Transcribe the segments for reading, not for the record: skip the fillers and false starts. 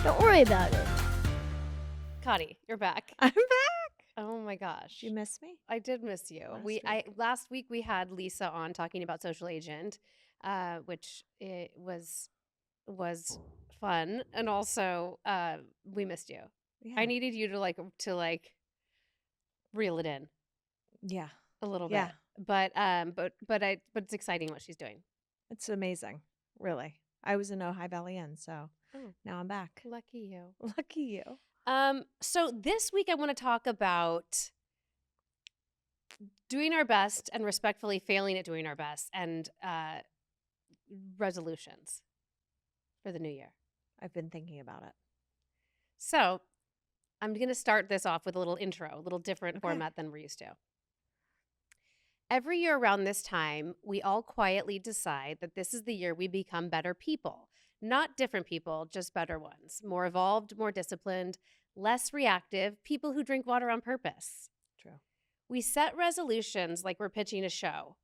Don't worry about it. Kottie, you're back. I'm back. Oh my gosh. Did you miss me? I did miss you. Last week we had Lisa on talking about Social Agent, which it was fun, and also we missed you. Yeah. I needed you to reel it in Yeah. a little Yeah. bit. But it's exciting what she's doing. It's amazing. Really. I was in Ojai Valley Inn, so Oh, now I'm back. lucky you. Lucky you. So this week I want to talk about doing our best and respectfully failing at doing our best, and resolutions for the new year. I've been thinking about it. So I'm going to start this off with a little intro, a little different Okay. format than we're used to. Every year around this time, we all quietly decide that this is the year we become better people. Not different people, just better ones. More evolved, more disciplined, less reactive, people who drink water on purpose. True. We set resolutions like we're pitching a show.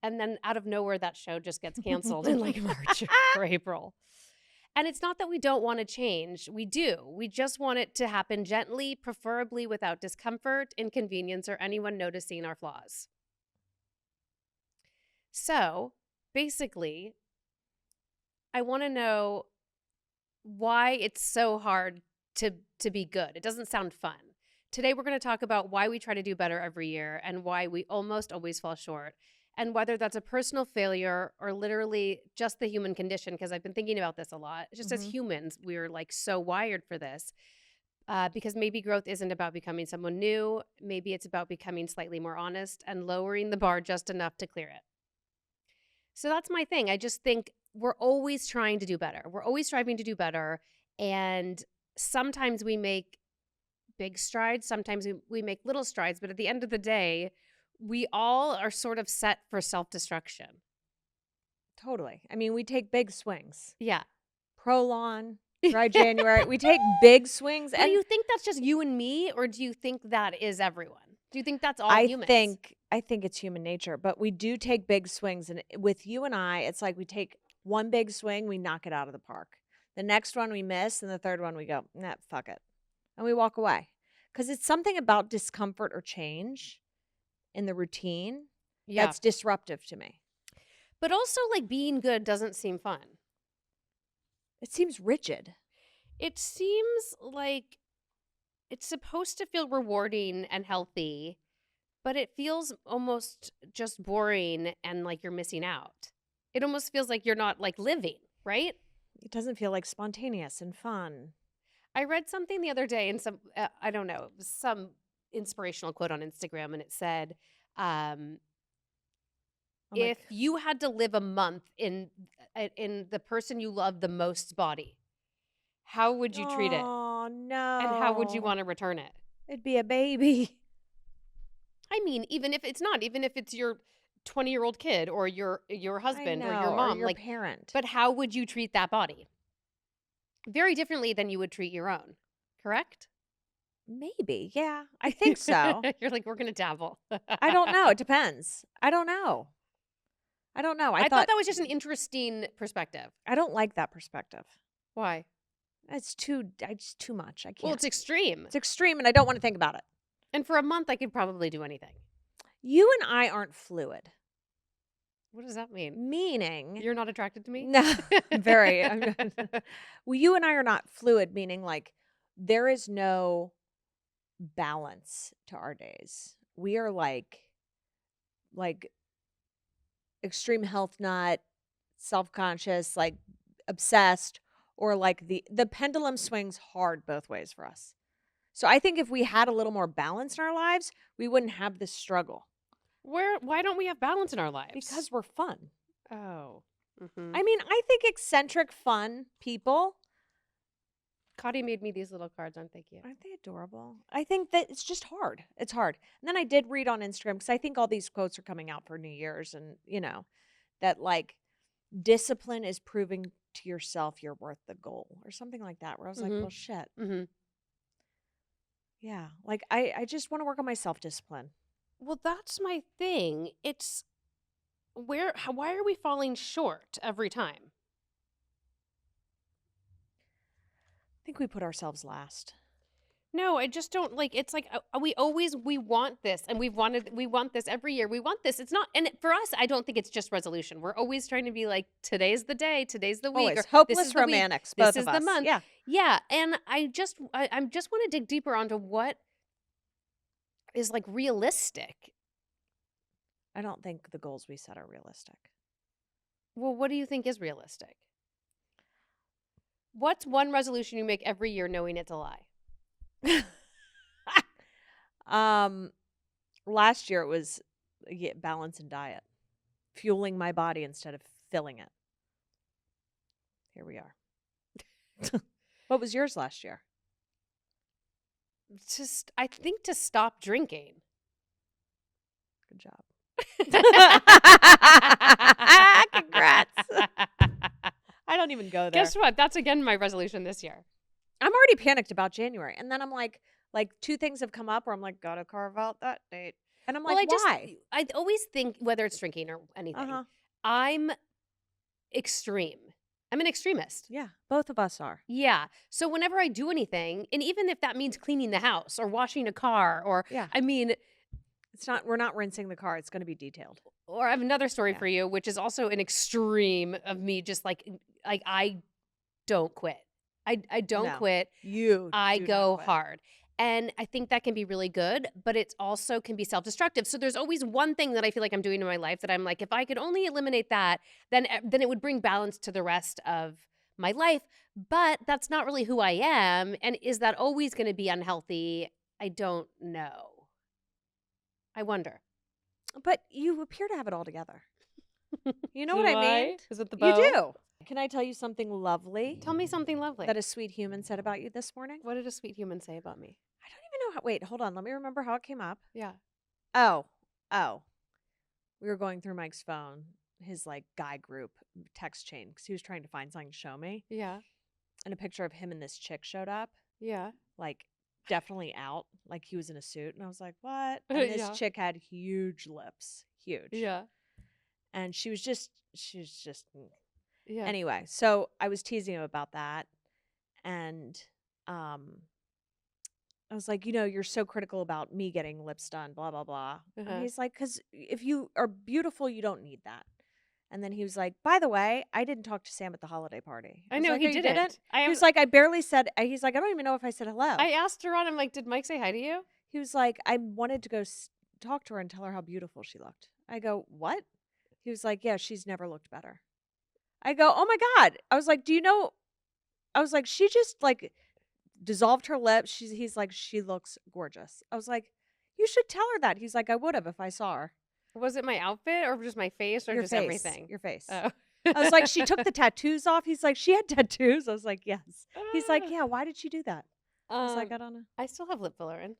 And then out of nowhere, that show just gets canceled in like March or April. And it's not that we don't want to change. We do. We just want it to happen gently, preferably without discomfort, inconvenience, or anyone noticing our flaws. So basically, I want to know why it's so hard to be good. It doesn't sound fun. Today, we're going to talk about why we try to do better every year and why we almost always fall short, and whether that's a personal failure or literally just the human condition, because I've been thinking about this a lot. Just as humans, we're like so wired for this, because maybe growth isn't about becoming someone new. Maybe it's about becoming slightly more honest and lowering the bar just enough to clear it. So that's my thing. I just think we're always trying to do better. We're always striving to do better. And sometimes we make big strides. Sometimes we make little strides. But at the end of the day, we all are sort of set for self-destruction. Totally. I mean, we take big swings. Yeah. Prolon, dry January. We take big swings. And do you think that's just you and me, or do you think that is everyone? Do you think that's all humans? I think it's human nature, but we do take big swings. And with you and I, it's like we take one big swing, we knock it out of the park. The next one we miss, and the third one we go, nah, fuck it. And we walk away. Because it's something about discomfort or change in the routine that's disruptive to me. But also, like, being good doesn't seem fun. It seems rigid. It seems like it's supposed to feel rewarding and healthy, but it feels almost just boring and like you're missing out. It almost feels like you're not like living, right? It doesn't feel like spontaneous and fun. I read something the other day, and I don't know, it was some inspirational quote on Instagram, and it said, if you had to live a month in the person you love the most's body, how would you treat it? Oh, no. And how would you want to return it? It'd be a baby. I mean, even if it's your 20-year-old kid or your husband or your mom, or your parent. But how would you treat that body? Very differently than you would treat your own, correct? Maybe, yeah. I think so. You're like, we're going to dabble. I don't know. It depends. I don't know. I thought that was just an interesting perspective. I don't like that perspective. Why? It's too much. I can't. Well, it's extreme. It's extreme, and I don't want to think about it. And for a month, I could probably do anything. You and I aren't fluid. What does that mean? Meaning... You're not attracted to me? No, very. Well, you and I are not fluid, meaning like there is no balance to our days. We are like extreme health nut, self-conscious, like obsessed, or like the pendulum swings hard both ways for us. So I think if we had a little more balance in our lives, we wouldn't have this struggle. Why don't we have balance in our lives? Because we're fun. Oh. Mm-hmm. I mean, I think eccentric, fun people. Kottie made me these little cards, aren't they cute? Aren't they adorable? I think that it's just hard. It's hard. And then I did read on Instagram, because I think all these quotes are coming out for New Year's, and, that like discipline is proving to yourself you're worth the goal or something like that, where I was like, well, shit. Mm-hmm. Yeah. Like I just want to work on my self-discipline. Well, that's my thing. It's why are we falling short every time? think we put ourselves last. No, I just don't like. It's like we want this, and we want this every year. We want this. It's not, and for us, I don't think it's just resolution. We're always trying to be like, today's the day, today's the week, Always or this is hopeless the week, romantics, this both is of the us. month. Yeah. Yeah, and I just want to dig deeper onto what is like realistic. I don't think the goals we set are realistic. Well, what do you think is realistic? What's one resolution you make every year knowing it's a lie? Last year it was balance and diet, fueling my body instead of filling it. Here we are. What was yours last year? Just, I think to stop drinking. Good job. Congrats. I don't even go there. Guess what? That's again my resolution this year. I'm already panicked about January. And then I'm like 2 things have come up where I'm like, gotta carve out that date. And I'm like, why? I always think, whether it's drinking or anything, I'm extreme. I'm an extremist. Yeah, both of us are. Yeah. So whenever I do anything, and even if that means cleaning the house or washing a car, or I mean, we're not rinsing the car. It's going to be detailed. Or I have another story for you, which is also an extreme of me. Just like I don't quit. I don't quit. I go hard. And I think that can be really good, but it also can be self-destructive. So there's always one thing that I feel like I'm doing in my life that I'm like, if I could only eliminate that, then it would bring balance to the rest of my life. But that's not really who I am. And is that always going to be unhealthy? I don't know. I wonder. But you appear to have it all together. You know Do what I mean? Is it the bow? You do. Can I tell you something lovely? Tell me something lovely. That a sweet human said about you this morning? What did a sweet human say about me? I don't even know how. Wait, hold on. Let me remember how it came up. Yeah. Oh. We were going through Mike's phone, his like guy group text chain, because he was trying to find something to show me. Yeah. And a picture of him and this chick showed up. Yeah. Like definitely out. Like he was in a suit. And I was like, what? And this chick had huge lips. Huge. Yeah. And she was just. Yeah. Anyway, so I was teasing him about that. And I was like, you're so critical about me getting lips done, blah, blah, blah. And he's like, because if you are beautiful, you don't need that. And then he was like, by the way, I didn't talk to Sam at the holiday party. I know, like, he "Oh, you didn't. He was like, I barely said, he's like, I don't even know if I said hello. I asked her on, I'm like, did Mike say hi to you? He was like, I wanted to go talk to her and tell her how beautiful she looked. I go, what? He was like, yeah, she's never looked better. I go, oh my God. I was like, do you know? I was like, she just like dissolved her lips. He's like, she looks gorgeous. I was like, you should tell her that. He's like, I would have if I saw her. Was it my outfit or just my face or Your just face. everything? Your face. Oh. I was like, she took the tattoos off. He's like, she had tattoos. I was like, yes. He's like, yeah, why did she do that? I was like, I don't know. I still have lip filler in.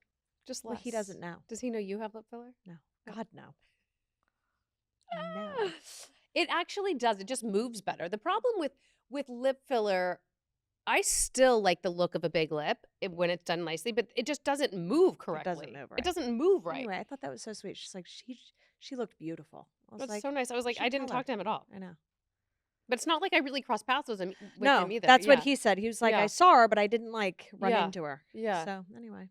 Just less. Well, he doesn't know. Does he know you have lip filler? No. God, no. No. It actually does. It just moves better. The problem with lip filler, I still like the look of a big lip when it's done nicely, but it just doesn't move correctly. It doesn't move right. It doesn't move right. Anyway, I thought that was so sweet. She's like, she looked beautiful. I was That's like, so nice. I was like, I didn't talk to him at all. I know. But it's not like I really crossed paths with him No, either. that's what he said. He was like, I saw her, but I didn't like run into her. Yeah. So anyway.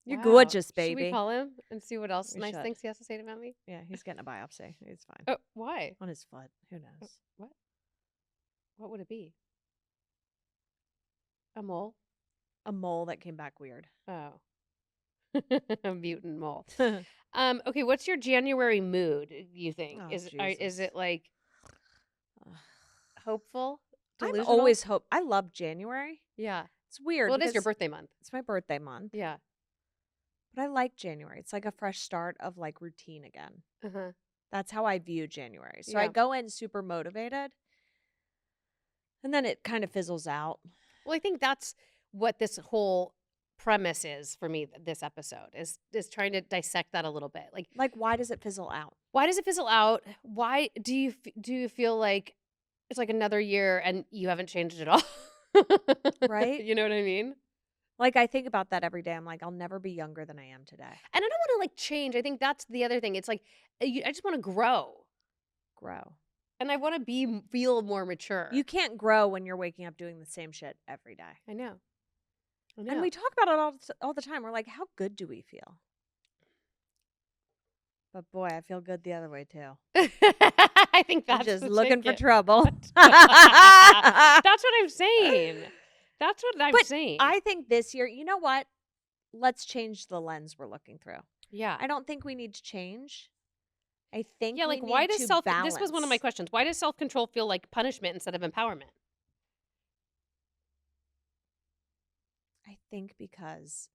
You're Wow. gorgeous, Should baby. we call him and see what else We nice should. things he has to say about me? Yeah, he's getting a biopsy. It's fine. Oh, why? On his foot. Who knows? What? What would it be? A mole? A mole that came back weird. Oh. A mutant mole. Okay, what's your January mood, you think? Oh, Is it like hopeful? I'm Delusional? always I love January. Yeah. It's weird. Well, it is your because birthday month. It's my birthday month. Yeah. But I like January. It's like a fresh start of like routine again. Uh-huh. That's how I view January. So Yeah. I go in super motivated. And then it kind of fizzles out. Well, I think that's what this whole premise is for me, this episode, is trying to dissect that a little bit. Like why does it fizzle out? Why does it fizzle out? Why do you feel like it's like another year and you haven't changed at all? Right? You know what I mean? Like I think about that every day. I'm like, I'll never be younger than I am today. And I don't want to like change. I think that's the other thing. It's like I just want to grow. Grow. And I want to feel more mature. You can't grow when you're waking up doing the same shit every day. I know. And we talk about it all the time. We're like, how good do we feel? But boy, I feel good the other way too. I think I'm that's just the looking for ticket. trouble. That's what I'm saying. That's what I'm saying. I think this year, you know what? Let's change the lens we're looking through. Yeah. I don't think we need to change. I think Yeah, we like why need does to balance. this was one of my questions. Why does self-control feel like punishment instead of empowerment? I think because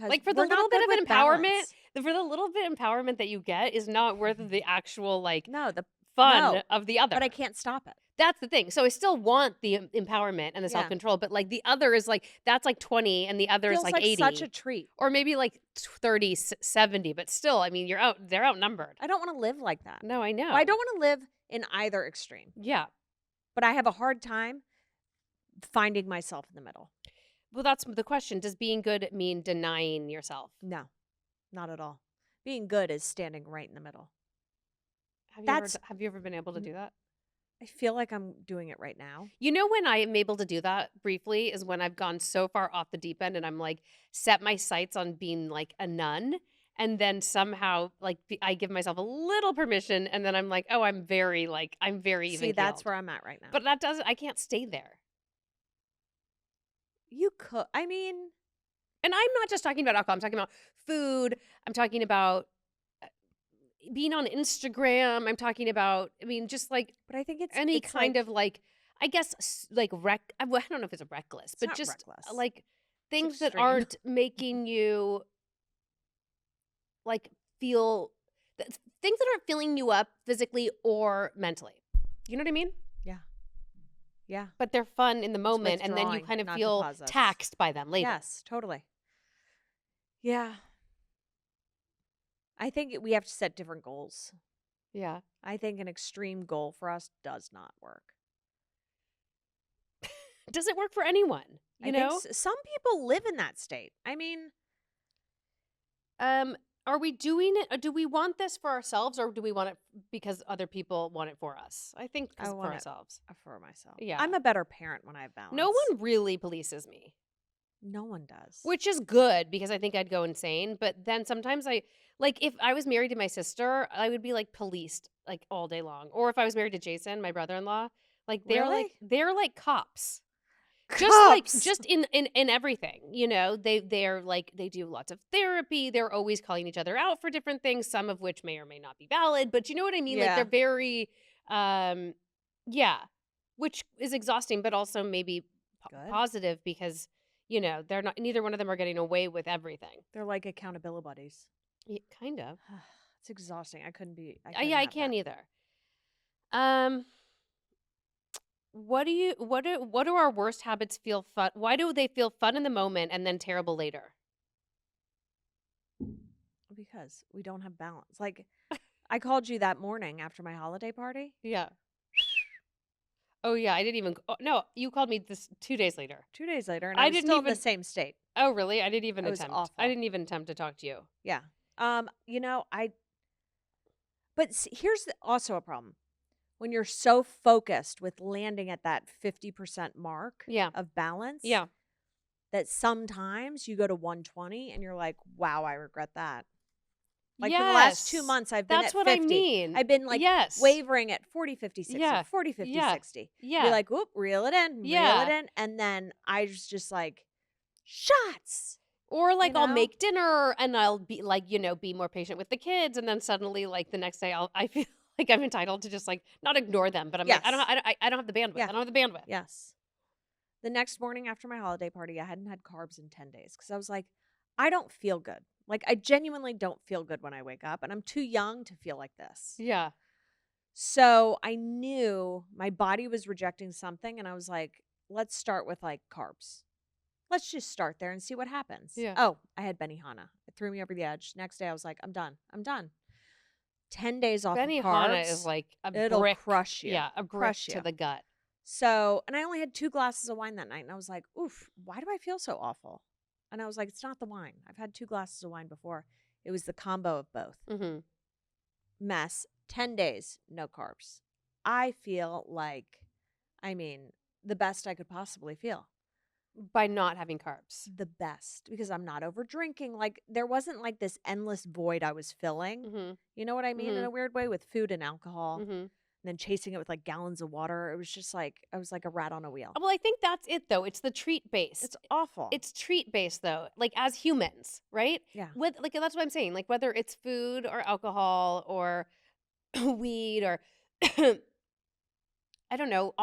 Like for the we're little not bit good of with empowerment, balance. for the little bit of empowerment that you get is not worth the actual like No, fun of the other. but I can't stop it. That's the thing. So I still want the empowerment and the Yeah. self-control, but like the other is like that's like 20 and the other Feels is like like 80. such a treat. Or maybe like 30, 70, but still, I mean, they're outnumbered. I don't want to live like that. No, I know. Well, I don't want to live in either extreme. Yeah. But I have a hard time finding myself in the middle. Well, that's the question. Does being good mean denying yourself? No, not at all. Being good is standing right in the middle. Have you ever been able to do that? I feel like I'm doing it right now. You know when I am able to do that briefly is when I've gone so far off the deep end and I'm like set my sights on being like a nun and then somehow like I give myself a little permission and then I'm like, "Oh, I'm very even See, that's keeled." where I'm at right now. But I can't stay there. You could, I mean, And I'm not just talking about alcohol. I'm talking about food. I'm talking about being on Instagram. I'm talking about, I mean, just like but I think it's any it's kind like, of like, I guess, like I don't know if it's a reckless, It's but not just reckless. like things that extreme. aren't making you like feel things that aren't filling you up physically or mentally. You know what I mean? Yeah. But they're fun in the moment, and then you withdrawing, kind of not feel deposits. taxed by them later. Yes, totally. Yeah. I think we have to set different goals. Yeah. I think an extreme goal for us does not work. Does it work for anyone? You know? Some people live in that state. I mean, Are we doing it? Or do we want this for ourselves, or do we want it because other people want it for us? I think I for want it ourselves. for myself. Yeah. I'm a better parent when I have balance. No one really polices me, No one does. which is good because I think I'd go insane. But then sometimes like if I was married to my sister, I would be like policed like all day long. Or if I was married to Jason, my brother-in-law, like Really? they're like cops. Cops! Just in everything, you know, they're like they do lots of therapy. They're always calling each other out for different things, some of which may or may not be valid, but you know what I mean? Like Yeah. they're very yeah, which is exhausting but also maybe Good. positive because you know, they're not neither one of them are getting away with everything. They're like accountability buddies. Yeah, kind of. It's exhausting. I couldn't Yeah, I have can't that. either. What do our worst habits feel fun? Why do they feel fun in the moment and then terrible later? Because we don't have balance. Like, I called you that morning after my holiday party. Yeah. Oh yeah, I didn't even. Oh, no, you called me this 2 days later. 2 days later, and I I was didn't still in even- the same state. Oh really? I didn't even It was attempt. awful. I didn't even attempt to talk to you. Yeah. You know, but here's also a problem. When you're so focused with landing at that 50% mark Yeah. of balance, Yeah. that sometimes you go to 120 and you're like, wow, I regret that. Like yes. for the last 2 months, I've been That's at what 50. I mean. I've been like yes. wavering at 40, 50, 60, Yeah. 40, 50, Yeah. 60. Yeah. Be like, whoop, reel it in, reel Yeah. it in. And then I just like, shots. Or like you I'll know? make dinner and I'll be like, you know, be more patient with the kids, and then suddenly like the next day I feel like I'm entitled to just like not ignore them, but I'm like I don't have the bandwidth. Yeah. I don't have the bandwidth. Yes. The next morning after my holiday party, I hadn't had carbs in 10 days because I was like, I don't feel good. Like, I genuinely don't feel good when I wake up, and I'm too young to feel like this. Yeah. So I knew my body was rejecting something, and I was like, let's start with like carbs. Let's just start there and see what happens. Yeah. Oh, I had Benihana. It threw me over the edge. Next day, I was like, I'm done. 10 days off of Benihana carbs. is like it'll brick. crush you. Yeah, a brick Crush to you. the gut. So, and I only had 2 glasses of wine that night, and I was like, oof, why do I feel so awful? And I was like, it's not the wine. I've had 2 glasses of wine before. It was the combo of both. Mm-hmm. Mess. 10 days, no carbs. I feel like, the best I could possibly feel. By not having carbs. The best because I'm not over drinking. Like, there wasn't like this endless void I was filling. Mhm. You know what I mean? In Mhm. a weird way with food and alcohol, Mhm. and then chasing it with like gallons of water. It was just like, I was like a rat on a wheel. Well, I think that's it though. It's the treat It's based. awful. It's treat based though. Like as humans, right? Yeah. With like that's what I'm saying. Like whether it's food or alcohol or weed or I don't know,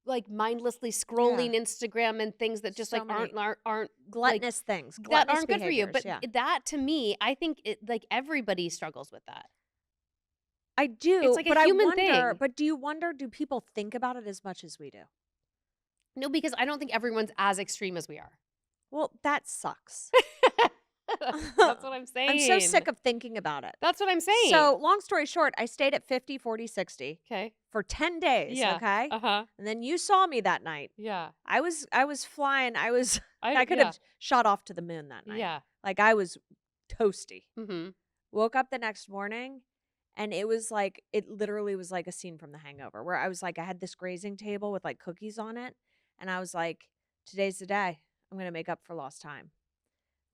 like mindlessly Yeah. scrolling Instagram and things that just So like many aren't like gluttonous things, that gluttonous aren't good for you. behaviors. But Yeah. that to me, I think it like everybody struggles with that. I It's do, like a but I human wonder, thing. but do you wonder, do people think about it as much as we do? No, because I don't think everyone's as extreme as we are. Well, that sucks. That's what I'm I'm so saying. sick of thinking about it. That's what I'm saying. So, long story short, I stayed at 50, 40, 60 Okay. for 10 days, Yeah. okay? Uh-huh. And then you saw me that night. Yeah. I was flying. I could Yeah. have shot off to the moon that night. Yeah. Like I was toasty. Mhm. Woke up the next morning and it literally was like a scene from The Hangover where I was like, I had this grazing table with like cookies on it. And I was like, today's the day. I'm going to make up for lost time.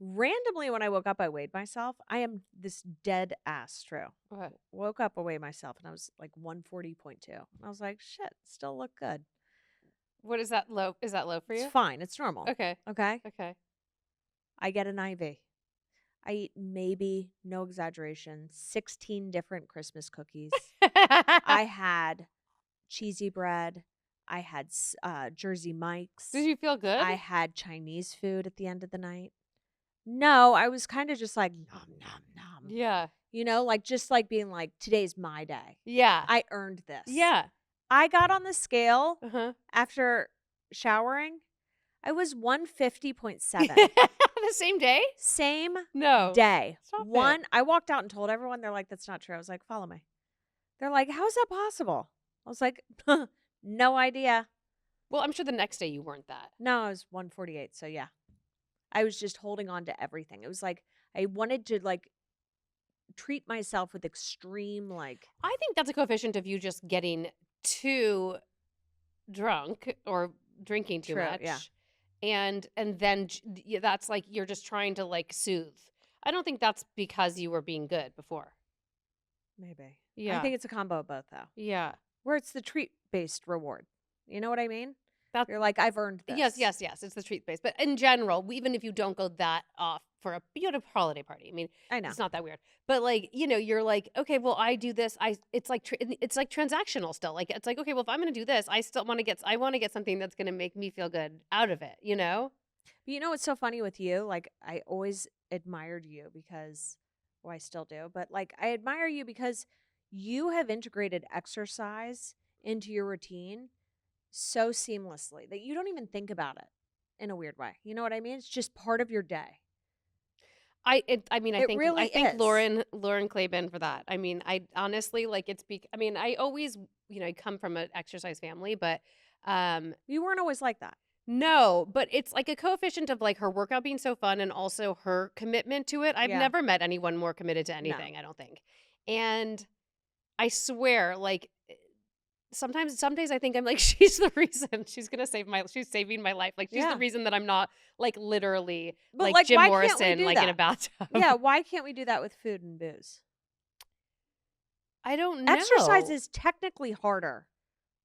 Randomly, when I woke up, I weighed myself. I am this dead ass true. What? Woke up, I weighed myself, and I was like 140.2. I was like, shit, still look good. What is that low? Is that low for It's you? fine. It's normal. Okay. Okay. Okay. I get an IV. I eat maybe, no exaggeration, 16 different Christmas cookies. I had cheesy bread. I had Jersey Mike's. Did you feel good? I had Chinese food at the end of the night. No, I was kind of just like, nom, nom, nom. Yeah. You know, like just like being like, today's my day. Yeah. I earned this. Yeah. I got on the scale Uh-huh. after showering. I was 150.7. The same day? Same No. day. Stop it. I walked out and told everyone, they're like, that's not true. I was like, follow me. They're like, how is that possible? I was like, no idea. Well, I'm sure the next day you weren't that. No, I was 148. So yeah, I was just holding on to everything. It was like, I wanted to like treat myself with extreme, like, I think that's a coefficient of you just getting too drunk or drinking too True, much. yeah. And then that's like you're just trying to like soothe. I don't think that's because you were being good before. maybe. I Yeah. think it's a combo of both though, Yeah. where it's the treat based reward. You know what I mean? That's You're like, I've earned this. yes. It's the treat based. But in general, even if you don't go that off for you had a holiday party. I mean, I know. it's not that weird. But like, you're like, okay, well, I do this. It's like it's like transactional still. Like it's like, okay, well, if I'm going to do this, I want to get something that's going to make me feel good out of it, you know? But you know what's so funny with you? Like, I always admired you because, well, I still do, but like, I admire you because you have integrated exercise into your routine so seamlessly that you don't even think about it in a weird way. You know what I mean? It's just part of your day. I mean, It I really think is. Lauren Claiborne for that. I mean, I honestly like I mean, I always, I come from an exercise family, but You weren't always like that. no, but it's like a coefficient of like her workout being so fun and also her commitment to it. I've Yeah. never met anyone more committed to anything, I don't think. And I swear, like sometimes some days I think I'm like, she's the reason she's saving my life. Like she's Yeah. the reason that I'm not like literally But like Jim why can't we Morrison, do like in a that? bathtub. Yeah. Why can't we do that with food and booze? I don't know. Exercise is technically harder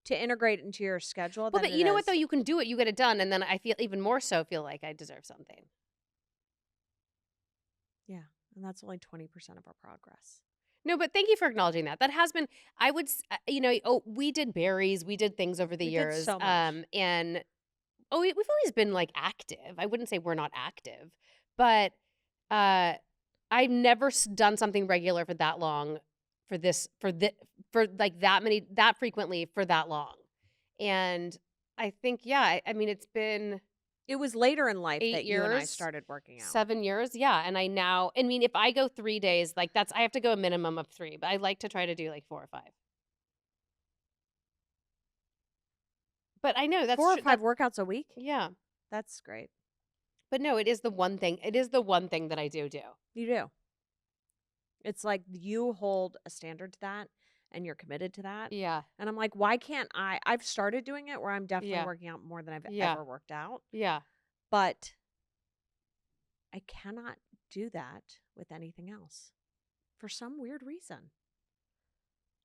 to integrate into your schedule Well, than but it you know what though? is. You can do it. You get it done, and then I feel even more so feel like I deserve something. Yeah. And that's only 20% of our progress. No, but thank you for acknowledging that. That has been. I would, we did berries, we did things over the We did years, so much. and we've always been like active. I wouldn't say we're not active, but I've never done something regular for that long, for like that frequently for that long, and I think I mean it's been It was later in life 8 that you and I years, started working out. 7 years, yeah, and I mean, if I go 3 days, like, I have to go a minimum of 3, but I like to try to do, like, 4 or 5. But I know that's 4 or true 5 workouts a week? yeah, That's great. but no, it is the one thing that I do. You do. It's like you hold a standard to that, and you're committed to that. Yeah. And I'm like, why can't I've started doing it where I'm definitely Yeah. working out more than I've Yeah. ever worked out, Yeah. but I cannot do that with anything else for some weird reason.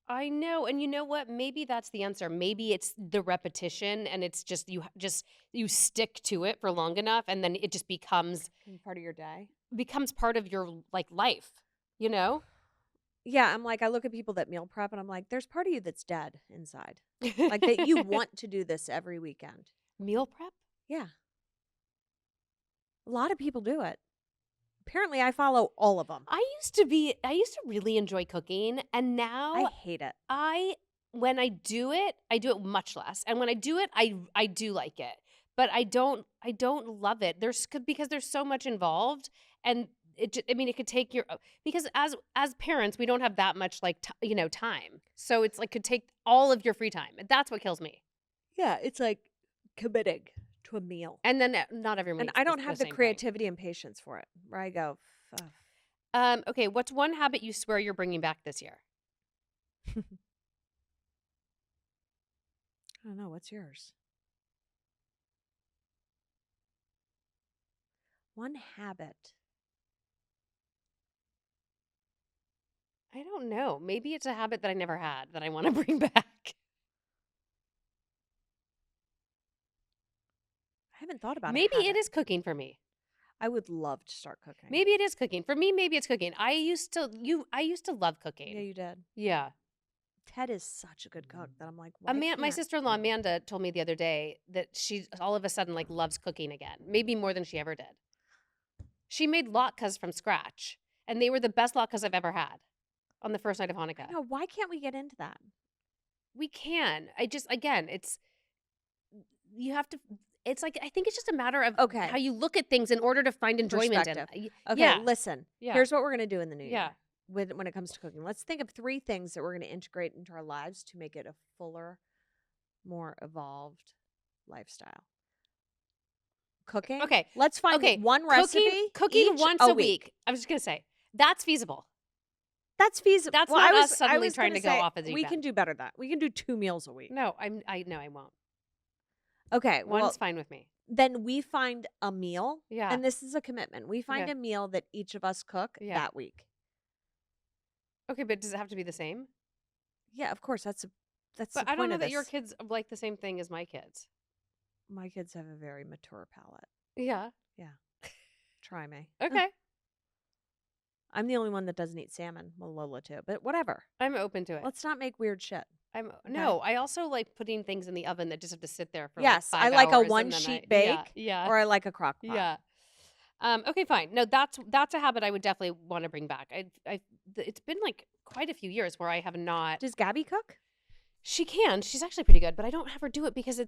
I know. And you know what? Maybe that's the answer. Maybe it's the repetition and it's just you stick to it for long enough and then it just Part of your day. becomes part of your like life, you know? Yeah, I'm like, I look at people that meal prep and I'm like, there's part of you that's dead inside. Like that you want to do this every weekend. Meal prep? Yeah. A lot of people do it. Apparently, I follow all of them. I used to really enjoy cooking and I now hate it. when I do it much less. And when I do it, I do like it. But I don't love it. Because there's so much involved and I mean it could take your because as parents, we don't have that much like time. So it's like could take all of your free time. And that's what kills me. Yeah, it's like committing to a meal. And then not everyone And eats I don't the have the same thing. creativity and patience for it. Where I go, Okay, what's one habit you swear you're bringing back this year? I don't know. What's yours? One habit. I don't know. Maybe it's a habit that I never had that I want to bring back. I haven't thought about a Maybe it habit. is cooking for me. I would love to start cooking. Maybe it is cooking. For me, maybe it's cooking. I used to love cooking. Yeah, you did. Yeah. Ted is such a good cook that I'm like, why My can't sister-in-law Amanda told me the other day that she all of a sudden like loves cooking again. Maybe more than she ever did. She made latkes from scratch, and they were the best latkes I've ever had on the first night of Hanukkah. No, why can't we get into that? We can. I just again, you have to it's like I think it's just a matter of Okay. how you look at things in order to find enjoyment in Perspective. it. Okay, Yeah. listen. Yeah. Here's what we're going to do in the new Yeah. year when it comes to cooking. Let's think of 3 things that we're going to integrate into our lives to make it a fuller, more evolved lifestyle. Cooking. Okay. Let's find Okay. one recipe. Cooking each once a week. I was just gonna say that's feasible. That's feasible. That's well, not I was, us suddenly I was trying gonna to go say, off the deep we can end. do better than that. We can do 2 meals a week. No, I won't. Okay. One's Well, fine with me. then we find a meal. Yeah. And this is a commitment. We find Okay. a meal that each of us cook Yeah. that week. Okay, but does it have to be the same? Yeah, of course. That's But the I don't point know of that this. your kids like the same thing as my kids. My kids have a very mature palate. Yeah. Try me. Okay. I'm the only one that doesn't eat salmon. Well, Lola too, but whatever. I'm open to it. Let's not make weird shit. No, I also like putting things in the oven that just have to sit there for Yes, like I 5 like a hours and one then sheet bake, Yeah. or I like a crock pot. Yeah. Okay, fine. No, that's a habit I would definitely want to bring back. It's been like quite a few years where I have not. Does Gabby cook? She can. She's actually pretty good, but I don't have her do it because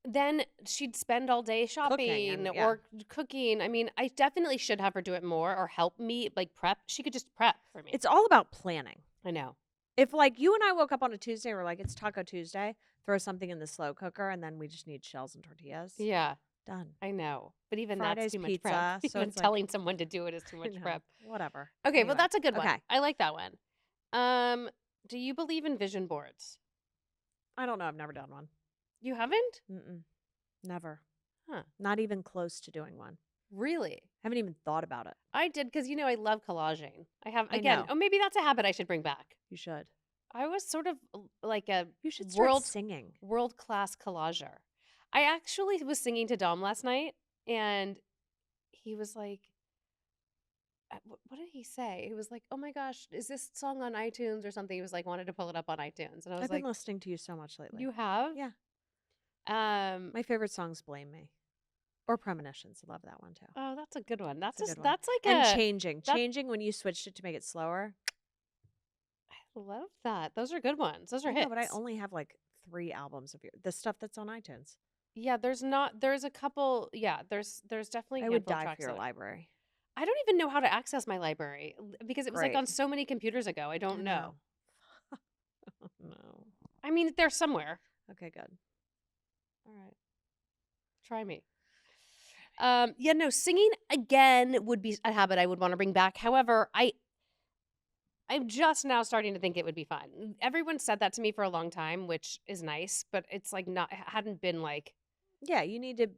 then she'd spend all day shopping or cooking. I mean, I definitely should have her do it more or help me like prep. She could just prep for me. It's all about planning. I know. If like you and I woke up on a Tuesday, we're like, it's Taco Tuesday, throw something in the slow cooker, and then we just need shells and tortillas. Yeah. Done. I know. But even Friday's that's too much pizza, prep. so Even it's like- telling someone to do it is too much prep. Whatever. Okay, Anyway. well that's a good one. Okay. I like that one. Do you believe in vision boards? I don't know. I've never done one. You haven't? Never. Huh. Not even close to doing one. Really? Haven't even thought about it. I did because I love collaging. I know. Oh, maybe that's a habit I should bring back. You should. I was sort of like a You should start singing. world-class collager. I actually was singing to Dom last night, and he was like, what did he say? He was like, oh my gosh, is this song on iTunes or something? He was like, wanted to pull it up on iTunes. And I was I've like, been listening to you so much lately. you have? Yeah. My My favorite song's Blame Me. Or Premonitions. I love that one too. Oh, that's a good one. That's It's a good one. that's like And a Changing. Changing when you switched it to make it slower. I love that. Those are good ones. Those are hits. No, but I only have like 3 albums of the stuff that's on iTunes. Yeah, there's a couple. Yeah, there's definitely. I would handful of die tracks for your that- library. I don't even know how to access my library because it was like Great. on so many computers ago. I don't know. No. I mean, they're somewhere. Okay, good. All right. Try me. Yeah, no, singing again would be a habit I would want to bring back. However, I'm just now starting to think it would be fun. Everyone said that to me for a long time, which is nice, but it's like not it hadn't been like Yeah, you need to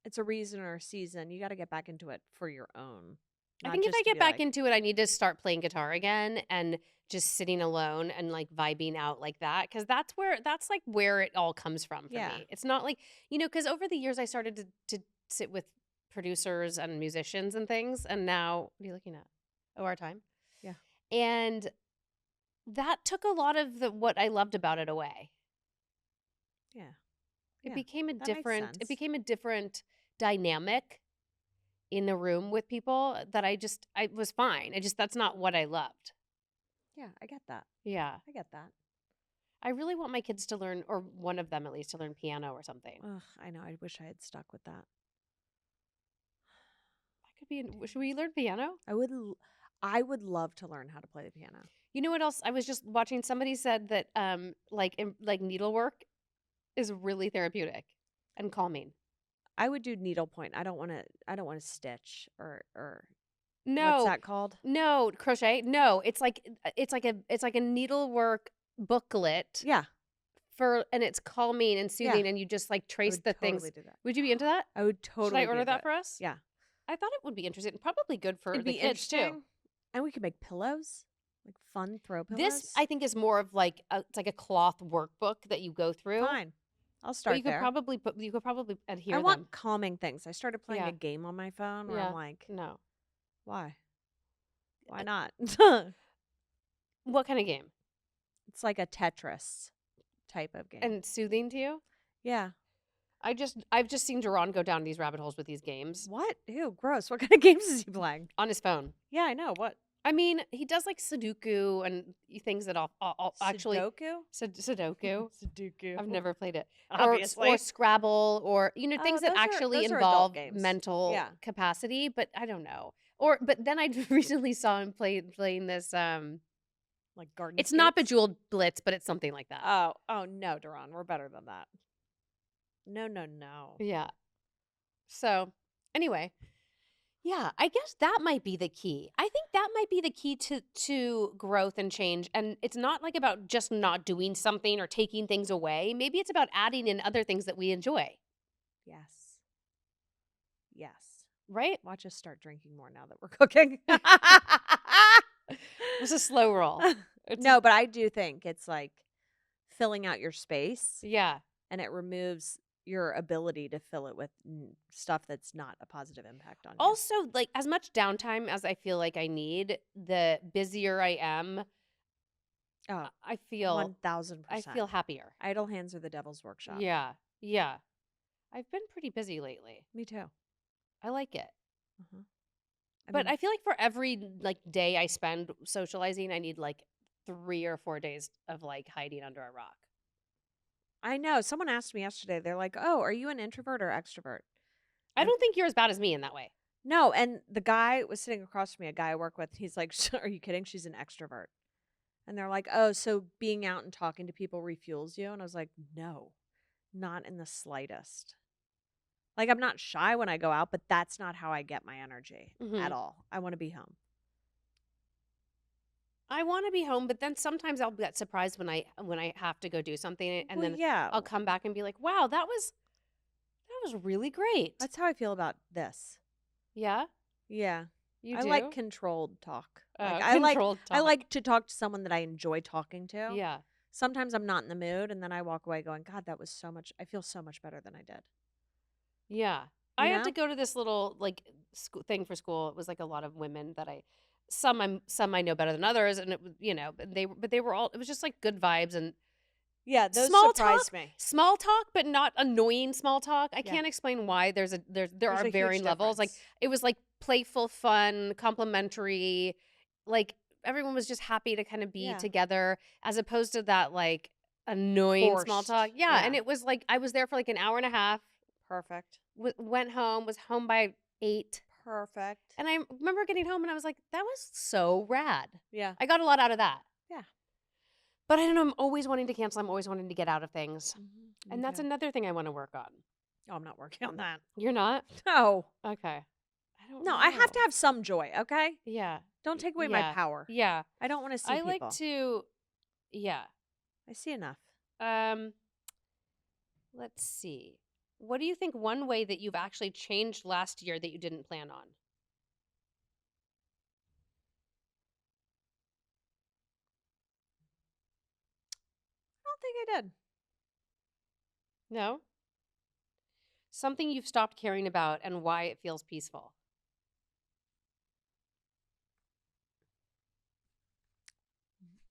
it's a reason or a season. You got to get back into it for your own. I Not think if I just to get be back like, into it, I need to start playing guitar again and just sitting alone and like vibing out like that cuz that's like where it all comes from for yeah. me. It's not like, cuz over the years I started to sit with producers and musicians and things and now what are you looking at? Oh, our time. Yeah. And that took a lot of what I loved about it away. Yeah. It Yeah. became That makes it sense. became a different dynamic in the room with people that I was fine. I just that's not what I loved. Yeah, I get that. Yeah. I get that. I really want my kids to learn or one of them at least to learn piano or something. Ugh, I know. I wish I had stuck with that. That could be should we learn piano? I would love to learn how to play the piano. You know what else? I was just watching somebody said that like needlework is really therapeutic and calming. I would do needlepoint. I don't want to stitch or what's No. that called? No, crochet. No, it's like a needlework booklet Yeah. and it's calming and Yeah. soothing and you just like I trace would the totally things. do that. Would you be into that? I would Should I totally be order into that it. for us? Yeah. I thought it would be interesting. Probably good for It'd the be kids too. interesting. And we could make pillows, like fun throw This pillows. I think is more of like it's like a cloth workbook that you go through. Fine. I'll But start there. you could probably I adhere them. want calming things. I started playing Yeah. a game on my phone where I'm Yeah. like, No. why? Why Uh, not? What kind of game? It's like a Tetris type of game. And it's soothing to you? Yeah. I've just seen Duran go down these rabbit holes with these games What? Ew, gross. What kind of games is he playing? on his phone. Yeah, I know. What? I mean, he does like Sudoku and things that I'll actually Sudoku? Sudoku. Sudoku. I've never played it. Obviously. Or Scrabble or things that actually those are adult involve games. mental Yeah. capacity, but I don't know. But then I recently saw him playing this Like garden it's not skates? Bejeweled Blitz, but it's something like that. Oh no, Duran. We're better than that. No, no, no. Yeah. So, anyway, yeah, I guess that might be the key. I think that might be the key to growth and change. And it's not like about just not doing something or taking things away. Maybe it's about adding in other things that we enjoy, Yes. Yes. right? Watch us start drinking more now that we're cooking. It's a slow roll. No, but I do think it's like filling out your space Yeah. and it removes your ability to fill it with stuff that's not a positive impact on you. Also, like as much downtime as I feel like I need, the busier I am, Oh, I feel 1000%. I feel happier. Idle hands are the devil's workshop. Yeah. Yeah. I've been pretty busy lately. Me too. I like it. Uh-huh. But I feel like for every like day I spend socializing, I need like 3 or 4 days of like hiding under a rock. I know. Someone asked me yesterday, they're like, oh, are you an introvert or extrovert? I And- don't think you're as bad as me in that way. No. And the guy was sitting across from me, a guy I work with. He's like, are you kidding? She's an extrovert. And they're like, oh, so being out and talking to people refuels you? And I was like, no, not in the slightest. Like, I'm not shy when I go out, but that's not how I get my energy at all. I want to be home. I want to be home, but then sometimes I'll get surprised when I have to go do something and Well, then yeah, I'll come back and be like, "Wow, that was really great." that's how I feel about this. Yeah? Yeah. You I do? like controlled talk. Like, Controlled I talk. like to talk to someone that I enjoy talking to. Yeah. Sometimes I'm not in the mood, and then I walk away going, God, that was so much. I feel so much better than I did. Yeah. You I had to know? go to this little like thing for school. It was like a lot of women that some I know better than others and it was, but they were all it was just like good vibes and Yeah, those small surprised talk, me. small talk, but not annoying small talk. I Yeah. can't explain why. There There's are a huge varying levels. Like difference. it was like playful, fun, complimentary. Like everyone was just happy to kind of be Yeah. together, as opposed to that like annoying small Forced. talk. Yeah, and Yeah. it was like I was there for like an hour and a half. Perfect. Went home, was home by 8, Perfect. and I remember getting home and I was like, that was so rad. Yeah. I got a lot out of that. Yeah. But I don't know. I'm always wanting to cancel. I'm always wanting to get out of things. Mhm. And Me that's too. another thing I want to work on. Oh, I'm not working on that. You're not? No. Okay. I don't No, I have to know. have some joy, okay? Yeah. Don't take away my Yeah. power. Yeah. I don't want to see I like people. to yeah. I see enough. Um let's see. What do you think one way that you've actually changed last year that you didn't plan on? I don't think I did. No? Something you've stopped caring about and why it feels peaceful.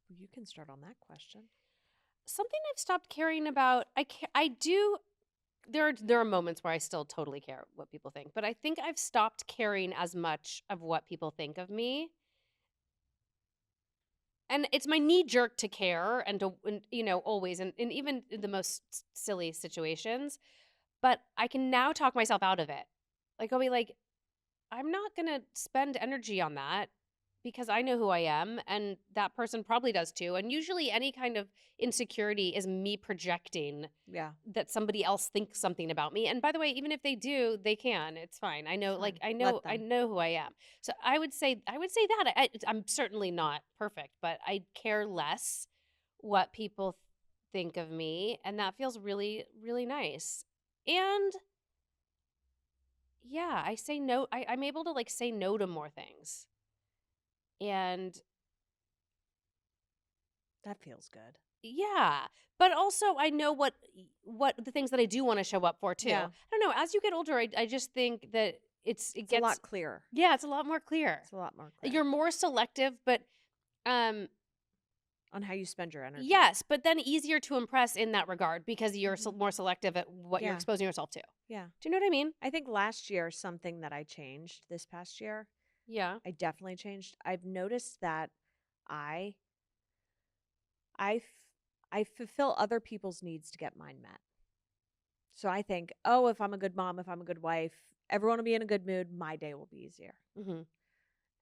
You can start on that question. Something I've stopped caring about. I do there are moments where I still totally care what people think, but I think I've stopped caring as much of what people think of me. And it's my knee jerk to care and to always and even in the most silly situations, but I can now talk myself out of it. Like I'll be like, I'm not going to spend energy on that because I know who I am and that person probably does too. And usually any kind of insecurity is me projecting Yeah. that somebody else thinks something about me. And by the way, even if they do, they can. It's fine. I know It's like fine. Let I them. know who I am. So I would say that I'm certainly not perfect, but I care less what people think of me and that feels really really nice. And yeah, I say no. I'm able to like say no to more things. And That feels good. yeah, but also I know what the things that I do want to show up for too. Yeah. I don't know. As you get older, I just think that it It's a gets lot clearer. yeah, it's a lot more clear. It's a lot more clear You're more selective, but um on how you spend your energy. yes, but then easier to impress in that regard because you're Mhm. more selective at what you're Yeah. exposing yourself to. Yeah. Do you know what I mean? I think last year, something that I changed this past year, Yeah. I definitely changed. I've noticed that I I f- I fulfill other people's needs to get mine met. So I think, oh, if I'm a good mom, if I'm a good wife, everyone will be in a good mood, my day will be easier. Mhm.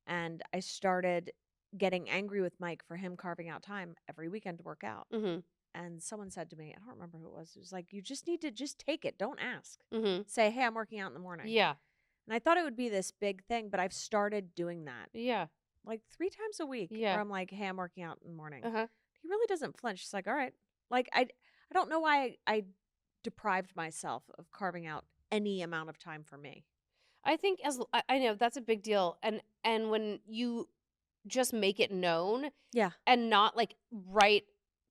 And I started getting angry with Mike for him carving out time every weekend to work out. Mhm. And someone said to me, I don't remember who it was like, you just need to just take it. Don't ask. Mhm. Say, hey, I'm working out in the morning. Yeah. And I thought it would be this big thing, but I've started doing that Yeah. like 3 times a week where Yeah. I'm like, hey, I'm working out in the morning. Uh-huh. He really doesn't flinch. He's like, all right. Like, I don't know why I deprived myself of carving out any amount of time for me. I think I know that's a big deal and when you just make it known Yeah. and not like right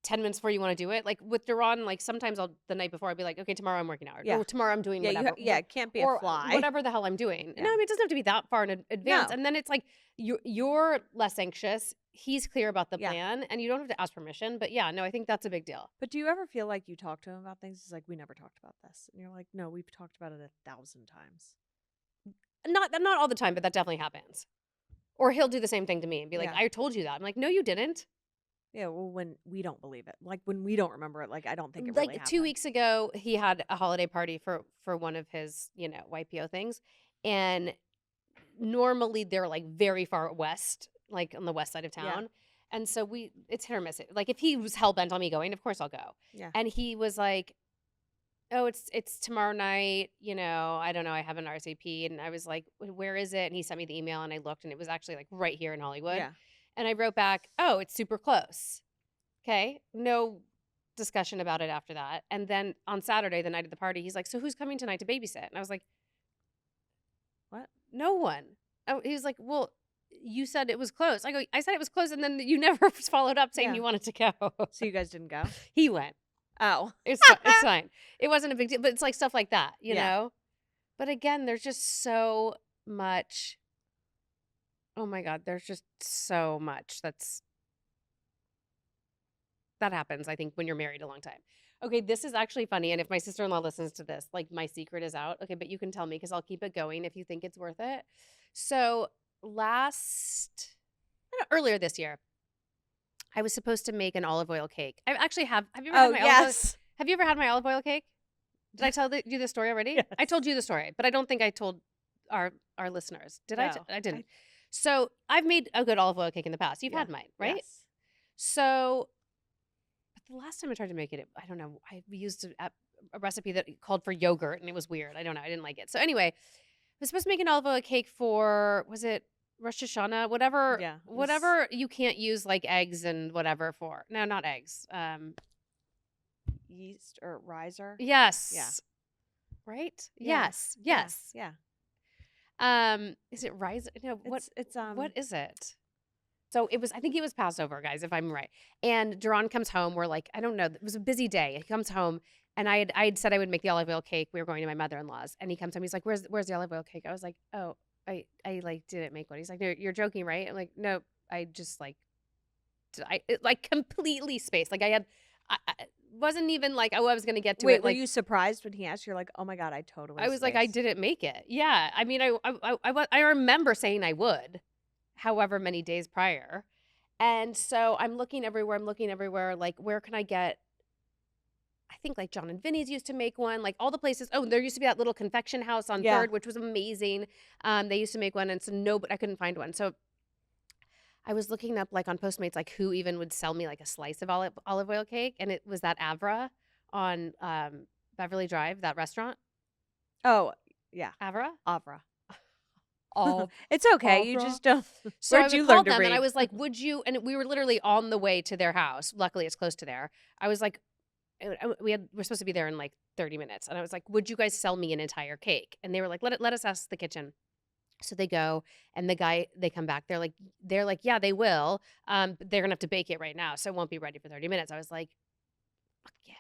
10 minutes before you want to do it. Like with Duran, like sometimes I'll the night before I'll be like, okay, tomorrow I'm working out Yeah. or tomorrow I'm doing Yeah. whatever. Yeah. It can't be a Or fly. whatever the hell I'm doing. No, Yeah. I mean it doesn't have to be that far in advance. No. And then it's like you're less anxious. He's clear about the Yeah. plan and you don't have to ask permission. But yeah, no, I think that's a big deal. But do you ever feel like you talk to him about things? It's like, we never talked about this. And you're like, no, we've talked about it 1,000 times. Not all the time, but that definitely happens. Or he'll do the same thing to me and be like, Yeah. I told you that. I'm like, no, you didn't. Yeah. Well, when we don't believe it, like when we don't remember it, like I don't think it Like really happened. 2 weeks ago, he had a holiday party for one of his, YPO things. And normally they're like very far west, like on the west side of Yeah. town. And so it's hit or miss. Like if he was hell bent on me going, of course I'll go. Yeah. And he was like, "Oh, it's tomorrow night. I don't know. I have an RSVP." And I was like, "Where is it?" And he sent me the email, and I looked, and it was actually like right here in Hollywood. Yeah. And I wrote back, "Oh, it's super close." Okay, no discussion about it after that. And then on Saturday, the night of the party, he's like, "So who's coming tonight to babysit?" And I was like, What? "No one." Oh, he was like, "Well, you said it was close." I go, "I said it was close, and then you never followed up saying Yeah. you wanted to go." So you guys didn't go? He went. Oh. It's fine. It wasn't a big deal, but it's like stuff like that, you Yeah. know? But again, there's just so much. Oh my God, there's just so much that happens, I think, when you're married a long time. Okay, this is actually funny. And if my sister in law listens to this, like my secret is out. Okay, but you can tell me because I'll keep it going if you think it's worth it. So earlier this year, I was supposed to make an olive oil cake. I actually have you ever had Oh, my olive oil? yes. Have you ever had my olive oil cake? Did I tell you the story already? Yes. I told you the story, but I don't think I told our listeners. Did I? No. I didn't. So I've made a good olive oil cake in the past. You've Yeah. had mine, right? Yes. So, but the last time I tried to make it, I don't know. I used a recipe that called for yogurt, and it was weird. I don't know. I didn't like it. So anyway, was supposed to make an olive oil cake for, was it Rosh Hashanah? Whatever, Yeah. whatever you can't use like eggs and whatever for. No, not eggs. Yeast or riser. Yeah. Yes. Right? Yeah. Yes. Yes. Yeah. Is it riser? No, It's what is it? So it was, I think it was Passover, guys, if I'm right. And Duran comes home. We're like, I don't know. It was a busy day. He comes home and I had said I would make the olive oil cake. We were going to my mother-in-law's and he comes home. He's like, where's the olive oil cake? I was like, oh, I like didn't make one. He's like, no, you're joking, right? I'm like, no, I just like, like completely spaced. Like I wasn't even like, oh, I was going to get to Wait, it. were Like, you surprised when he asked? You're like, oh my God, I totally I was like, I spaced. didn't make it. Yeah. I mean, I remember saying I would, however many days prior. And so I'm looking everywhere. Like, where can I get? I think like John and Vinny's used to make one, like all the places. Oh, there used to be that little confection house on Yeah. Third, which was amazing. They used to make one, and so no, but I couldn't find one. So I was looking up like on Postmates, like who even would sell me like a slice of olive oil cake, and it was that Avra on Beverly Drive, that restaurant. Oh, yeah. Avra. Avra. All It's okay. You Avra. just don't. So Where'd I you learn called to them and I read? was like, would you? And we were literally on the way to their house. Luckily, it's close to there. I was like, we're supposed to be there in like 30 minutes. And I was like, would you guys sell me an entire cake? And they were like, let us ask the kitchen. So they go and they come back. They're like, yeah, they will. But they're gonna have to bake it right now. So it won't be ready for 30 minutes. I was like, fuck yeah.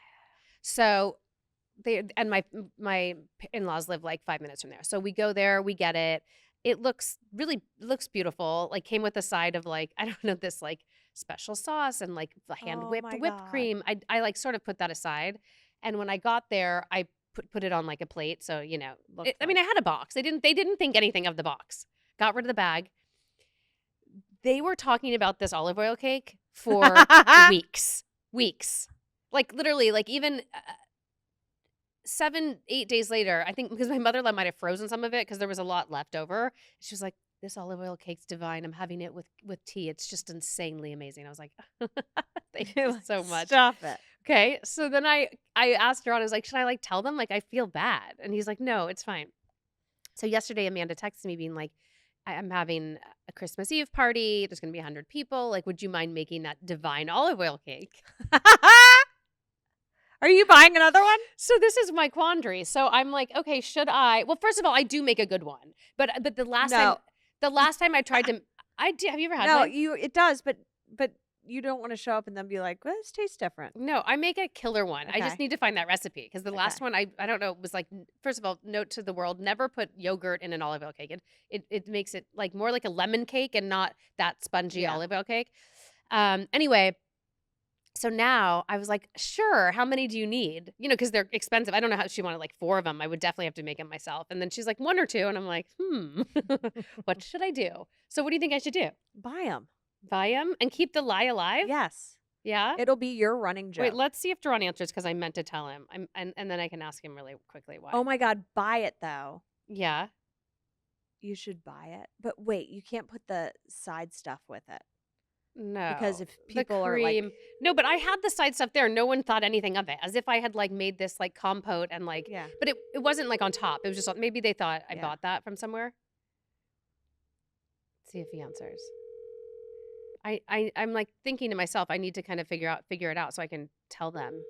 So my in-laws live like 5 minutes from there. So we go there, we get it. It looks beautiful. Like came with a side of like, I don't know, this like special sauce and like the hand Oh whipped my whipped God. cream. I like sort of put that aside. And when I got there, I put it on like a plate. So, I mean, I had a box. They didn't think anything of the box. Got rid of the bag. They were talking about this olive oil cake for weeks. Weeks. Like literally, like even 7, 8 days later, I think because my mother-in-law might have frozen some of it because there was a lot left over. She was like, "This olive oil cake's divine. I'm having it with tea. It's just insanely amazing." I was like, "Thank you so much." Stop it. Okay, so then I asked her, I was like, "Should I like tell them? Like I feel bad," and he's like, "No, it's fine." So yesterday, Amanda texted me being like, "I'm having a Christmas Eve party. There's going to be 100 people. Like, would you mind making that divine olive oil cake?" Are you buying another one? So this is my quandary. So I'm like, okay, should I? Well, first of all, I do make a good one, but the last time, No. I tried to, I did. Have you ever had No, one? it does, but you don't want to show up and then be like, well, this tastes different. No, I make a killer one. I just Okay. need to find that recipe because the last Okay. one I don't know was like, first of all, note to the world: never put yogurt in an olive oil cake. It makes it like more like a lemon cake and not that spongy Yeah. olive oil cake. Anyway. So now I was like, sure, how many do you need? Because they're expensive. I don't know how she wanted like 4 of them. I would definitely have to make them myself. And then she's like, 1 or 2. And I'm like, what should I do? So what do you think I should do? Buy them. Buy them and keep the lie alive? Yes. Yeah? It'll be your running joke. Wait, let's see if Duran answers because I meant to tell him. And then I can ask him really quickly why. Oh my God, buy it though. Yeah? You should buy it. But wait, you can't put the side stuff with it. No. Because if The people are cream. like, No, but I had the side stuff there. No one thought anything of it. As if I had like made this like compote and like, yeah. but it wasn't like on top. It was just, maybe they thought I Yeah. bought that from somewhere. Let's see if he answers. I'm like thinking to myself, I need to kind of figure it out so I can tell them.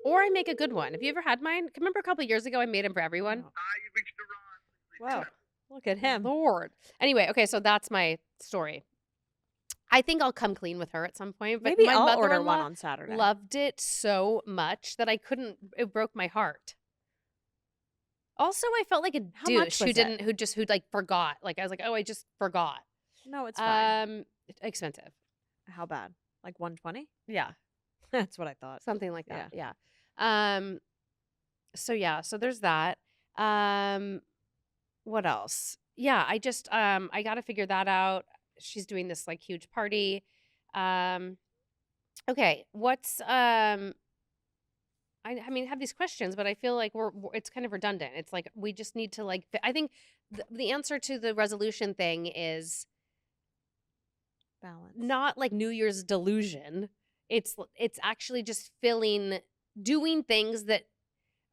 Or I make a good one. Have you ever had mine? Remember a couple of years ago I made them for everyone? Whoa. Look at him. Lord. Anyway, okay, so that's my story. I think I'll come clean with her at some point. But Maybe my I'll order one mother-in-law on Saturday. loved it so much that it broke my heart. Also, I felt like a How much douche was it? who like forgot. Like I was like, oh, I just forgot. No, it's fine. Expensive. How bad? Like 120? Yeah, That's what I thought. something like that. Yeah. So there's that. What else? Yeah, I just I got to figure that out. She's doing this like huge party. Okay, what's I mean, I have these questions, but I feel like it's kind of redundant. It's like we just need to like I think the answer to the resolution thing is Balance. not like New Year's delusion. It's actually just doing things that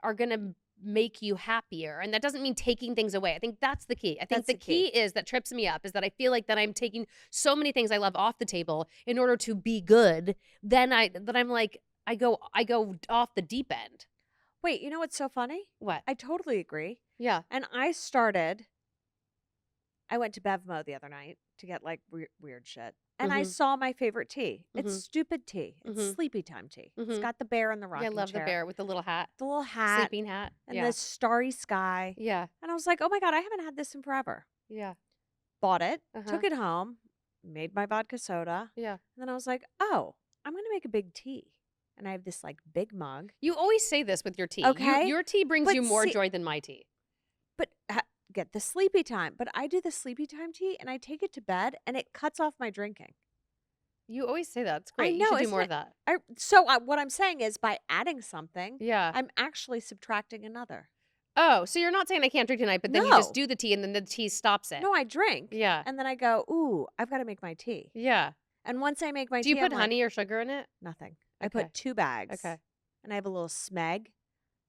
are going to make you happier. And that doesn't mean taking things away. I think that's the key. I think That's the the key. key is that trips me up is that I feel like that I'm taking so many things I love off the table in order to be good. Then I'm like, I go off the deep end. Wait, you know what's so funny? What? I totally agree. Yeah. And I went to Bevmo the other night to get like weird shit. And I Mhm. saw my favorite tea. It's Mhm. stupid tea. It's Mhm. sleepy time tea. It's Mhm. got the bear in the Yeah, I rocking love the chair, bear with the little hat. the little hat, Sleeping hat. and Yeah. the starry sky. Yeah. And I was like, oh my God, I haven't had this in forever. Yeah. Bought it, Uh-huh. took it home, made my vodka soda. Yeah. And then I was like, oh, I'm going to make a big tea. And I have this like big mug. You always say this with your tea. Okay. Your tea brings But you more see, joy than my tea. but get the sleepy time. But I do the sleepy time tea and I take it to bed and it cuts off my drinking. You always say that. It's I great. You know, should do isn't more it? of that. What I'm saying is by adding something, Yeah. I'm actually subtracting another. Oh, so you're not saying I can't drink tonight, but then you just No. do the tea and then the tea stops it. No, I drink. Yeah. And then I go, ooh, I've got to make my tea. Yeah. And once I make my Do you tea, put I'm honey or sugar in it? like, nothing. I Okay. put 2 bags. Okay. And I have a little smeg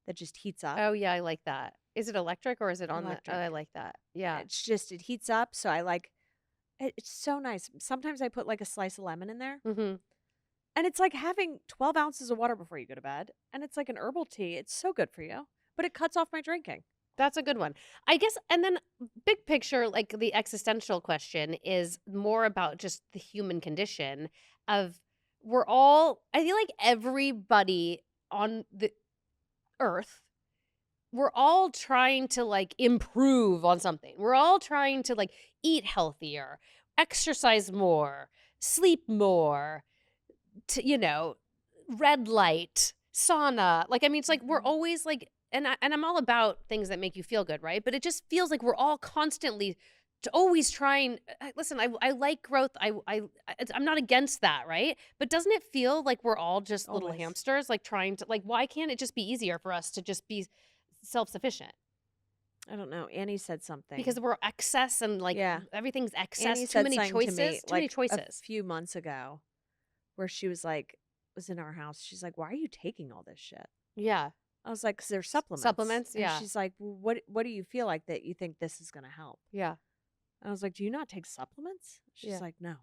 that just heats up. Oh, yeah, I like that. Is it electric or is it on the? Oh, Electric. I like that. Yeah. It heats up. So I like it's so nice. Sometimes I put like a slice of lemon in there. Mm-hmm. And it's like having 12 ounces of water before you go to bed. And it's like an herbal tea. It's so good for you. But it cuts off my drinking. That's a good one. I guess, and then big picture, like the existential question is more about just the human condition of I feel like everybody on the earth, we're all trying to like improve on something. We're all trying to like eat healthier, exercise more, sleep more, red light, sauna. Like, I mean, it's like we're always like, and I'm all about things that make you feel good, right? But it just feels like we're all constantly always trying. Listen, I like growth. I'm not against that, right? But doesn't it feel like we're all just little Always. hamsters, like trying to like? Why can't it just be easier for us to just be self-sufficient? I don't know. Annie said something. Because we're excess and like Yeah. everything's excess. Annie Too said many something to choices. me Too many like a choices. few months ago where she was like, was in our house. She's like, why are you taking all this shit? Yeah. I was like, because they're supplements. Supplements, And yeah. she's like, well, what do you feel like that you think this is going to help? Yeah. I was like, do you not take supplements? She's Yeah. like, no.